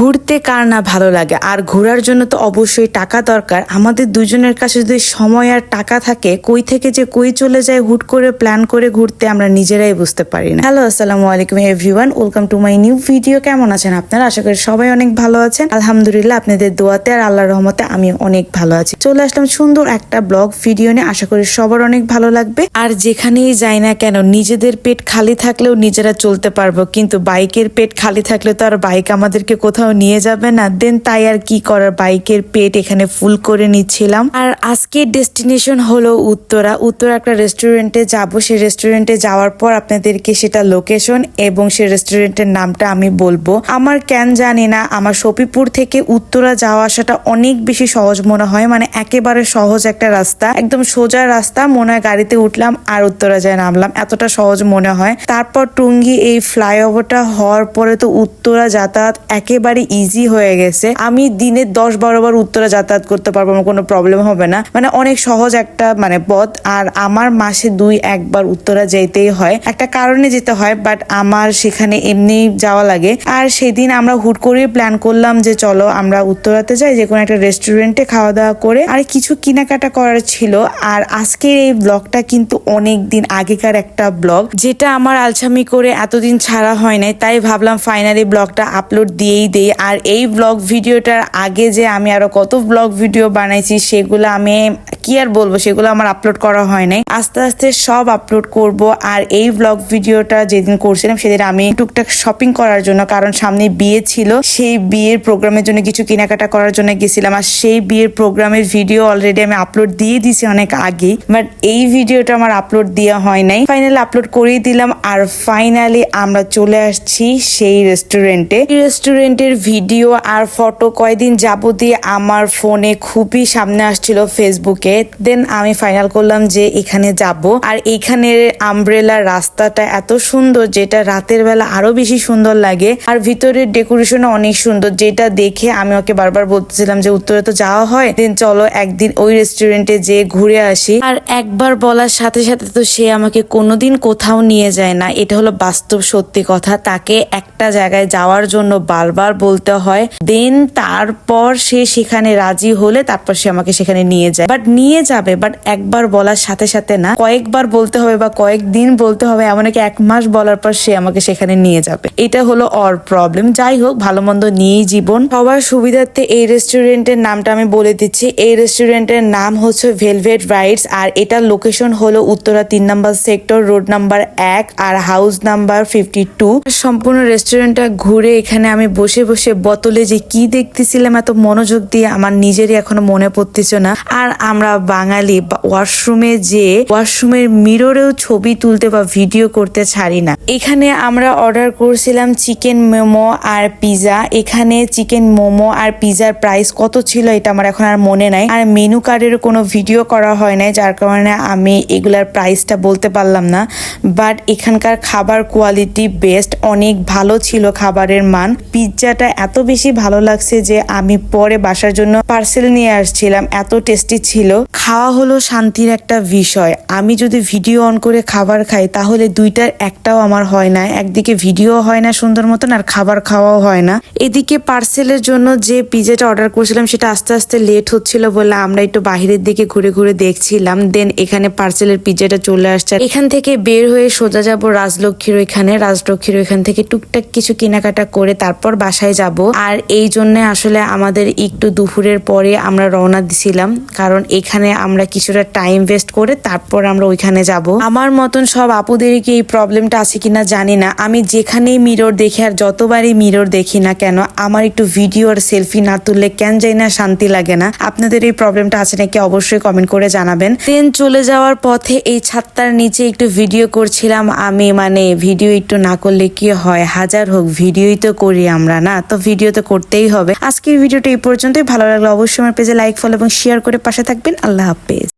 ঘুরতে কার না ভালো লাগে, আর ঘোরার জন্য তো অবশ্যই টাকা দরকার। আমাদের দুজনের কাছে যদি সময় আর টাকা থাকে, কই থেকে যে কই চলে যায় হুট করে প্ল্যান করে ঘুরতে আমরা নিজেরাই বুঝতে পারি না। হ্যালো, আসসালামু আলাইকুম everyone, welcome to my new video. কেমন আছেন আপনারা? আশা করি সবাই অনেক ভালো আছেন। আলহামদুলিল্লাহ, আপনাদের দোয়াতে আর আল্লাহর রহমতে আমি অনেক ভালো আছি। চলে আসলাম সুন্দর একটা ব্লগ ভিডিও নিয়ে, আশা করি সবার অনেক ভালো লাগবে। আর যেখানেই যাই না কেন, নিজেদের পেট খালি থাকলেও নিজেরা চলতে পারবো, কিন্তু বাইকের পেট খালি থাকলে তো আর বাইক আমাদেরকে কোথাও নিয়ে যাবে না। দেন তাই আর কি করার, বাইকের পেট এখানে ফুল করে নিচ্ছিলাম। আর আজকের ডেস্টিনেশন হলো উত্তরা একটা রেস্টুরেন্টে যাব। সেই রেস্টুরেন্টে যাওয়ার পর আপনাদেরকে সেটা লোকেশন এবং সেই রেস্টুরেন্টের নামটা আমি বলবো। আমার কেন জানি না, আমার সফিপুর থেকে উত্তরা যাওয়া আসাটা অনেক বেশি সহজ মনে হয়, মানে একেবারে সহজ একটা রাস্তা, একদম সোজা রাস্তা। মনে হয় গাড়িতে উঠলাম আর উত্তরা যায় নামলাম, এতটা সহজ মনে হয়। তারপর টুঙ্গি এই ফ্লাইওভারটা হওয়ার পরে তো উত্তরা যাতায়াত একেবারে ইজি হয়ে গেছে। আমি দিনে 10-12 বার উত্তরা যাতায়াত করতে পারবো, আমার কোনো প্রবলেম হবে না। মানে অনেক সহজ একটা পথ। আর আমার মাসে 2-1 বার উত্তরা যেতেই হয়, একটা কারণে যেতে হয়, বাট আমার সেখানে এমনি যাওয়া লাগে। আর সেদিন আমরা হুট করে প্ল্যান করলাম যে চলো আমরা উত্তরাতে যাই, যে কোনো একটা রেস্টুরেন্টে খাওয়া দাওয়া করে, আর কিছু কেনাকাটা করার ছিল। আর আজকের এই ব্লগটা কিন্তু অনেক দিন আগেকার একটা ব্লগ, যেটা আমার আলছামি করে এতদিন ছাড়া হয় নাই, তাই ভাবলাম ফাইনালি ব্লগটা আপলোড দিয়েই দেই। আর এই ব্লগ ভিডিওটার আগে যে আমি আরো কত ব্লগ ভিডিও বানাইছি, সেগুলো আমি কি আর বলবো, সেগুলো আমার আপলোড করা হয় নাই। আস্তে আস্তে সব আপলোড করব। আর এই ব্লগ ভিডিওটা যেদিন করছিলাম সেদিন আমি টুকটাক শপিং করার জন্য, কারণ সামনে বিয়ে ছিল, সেই বিয়ের প্রোগ্রামের জন্য কিছু কেনাকাটা করার জন্য গেছিলাম। আর সেই বিয়ের প্রোগ্রামের ভিডিও অলরেডি আমি আপলোড দিয়ে দিছি অনেক আগেই, বাট এই ভিডিওটা আমার আপলোড দেওয়া হয় নাই। ফাইনালি আপলোড করেই দিলাম। আর ফাইনালি আমরা চলে আসছি সেই রেস্টুরেন্টে। রেস্টুরেন্টের ভিডিও আর ফটো কয়দিন যাবতীয় আমার ফোনে খুবই সামনে আসছিল ফেসবুকে। দেন আমি ফাইনাল করলাম যে এখানে যাব। আর এইখানের আমব্রেলার রাস্তাটা এত সুন্দর, যেটা রাতের বেলা আরো বেশি সুন্দর লাগে। আর ভিতরের ডেকোরেশনও অনেক সুন্দর, যেটা দেখে আমি ওকে বারবার বলতেছিলাম যে উত্তরে তো যাওয়া হয়, দেন চলো একদিন ওই রেস্টুরেন্টে যে ঘুরে আসি। আর একবার বলার সাথে সাথে তো সে আমাকে কোনোদিন কোথাও নিয়ে যায় না, এটা হলো বাস্তব সত্যি কথা। তাকে একটা জায়গায় যাওয়ার জন্য বারবার বলতে হয়, দেন তারপর সে সেখানে রাজি হলে তারপর সে আমাকে সেখানে নিয়ে যায়। বাট নিয়ে যাবে, বাট একবার বলার সাথে সাথে না, কয়েকবার বলতে হবে বা কয়েকদিন বলতে হবে, এমনকি 1 মাস বলার পর সে আমাকে সেখানে নিয়ে যাবে। এটা হলো ওর প্রবলেম। যাই হোক, ভালো মন্দ নিয়েই জীবন। সবার সুবিধার্থে এই রেস্টুরেন্টের নামটা আমি বলে দিচ্ছি। এই রেস্টুরেন্টের নাম হচ্ছে ভেলভেট রাইডস। আর এটার লোকেশন হলো উত্তরা 3 নম্বর সেক্টর, রোড নাম্বার 1 আর হাউস নাম্বার 52। সম্পূর্ণ রেস্টুরেন্টটা ঘুরে এখানে আমি বসে বসে বোতলে যে কি দেখতেছিলাম এত মনোযোগ দিয়ে, আমার নিজেরই এখনো মনে পড়তেছে না। আর আমরা বাঙালি ওয়াশরুমে যে ওয়াশরুমের মিররেও ছবি তুলতে বা ভিডিও করতে ছাড়ি না। এখানে আমরা অর্ডার করছিলাম চিকেন মোমো আর পিজা। এখানে চিকেন মোমো আর পিজার প্রাইস কত ছিল এটা আমার এখন আর মনে নাই। আর মেনু কার্ডের কোনো ভিডিও করা হয় নাই, যার কারণে আমি এগুলার প্রাইসটা বলতে পারলাম না। বাট এখানকার খাবার কোয়ালিটি বেস্ট, অনেক ভালো ছিল খাবারের মান। পিৎজাটা এত বেশি ভালো লাগছে যে আমি পরে বাসার জন্য পার্সেল নিয়ে আসছিলাম, এত টেস্টি ছিল। খাওয়া হলো শান্তির একটা বিষয়। আমি যদি ভিডিও অন করে খাবার খাই তাহলে দুইটার একটাও আমার হয় না। একদিকে ভিডিও হয় না সুন্দর মতন, আর খাবার খাওয়াও হয় না। এদিকে পার্সেলের জন্য যে পিৎজাটা অর্ডার করছিলাম সেটা আস্তে আস্তে লেট হচ্ছিল বলে আমরা একটু বাহিরের দিকে ঘুরে ঘুরে দেখছিলাম। দেন এখানে পার্সেলের পিৎজাটা চলে আসছে। এখান থেকে বের হয়ে সোজা যাব রাজলক্ষ্মীর ওইখানে। রাজলক্ষ্মীর ওইখান থেকে টুকটাক কিছু কেনাকাটা করে তারপর বাসায় যাব। আর এই জন্য আসলে আমাদের একটু দুপুরের পরে আমরা রওনা দিছিলাম, কারণ এখানে আমরা কিছুটা টাইম ওয়েস্ট করে তারপর আমরা ওইখানে যাব। আমার মতন সব আপুদেরই কি এই প্রবলেমটা আছে কিনা জানি না। আমি যেখানেই মিরর দেখি আর যতবারই মিরর দেখি না কেন, আমার একটু ভিডিও আর সেলফি না তুললে কেন যাই না শান্তি লাগে না। আপনাদের এই প্রবলেমটা আছে নাকি অবশ্যই কমেন্ট করে জানাবেন। দেন চলে যাওয়ার পথে এই ছাদটার নিচে একটু ভিডিও করছিলাম আমি। মানে ভিডিও একটু না করলে কি হয়, হাজার হোক ভিডিওই তো করি আমরা, না তো ভিডিও তো করতেই হবে। আজকের ভিডিওটা এই পর্যন্তই। ভালো লাগলে অবশ্যই আমার পেজে লাইক, ফলো এবং শেয়ার করে পাশে থাকবেন। আল্লাহ হাফেজ।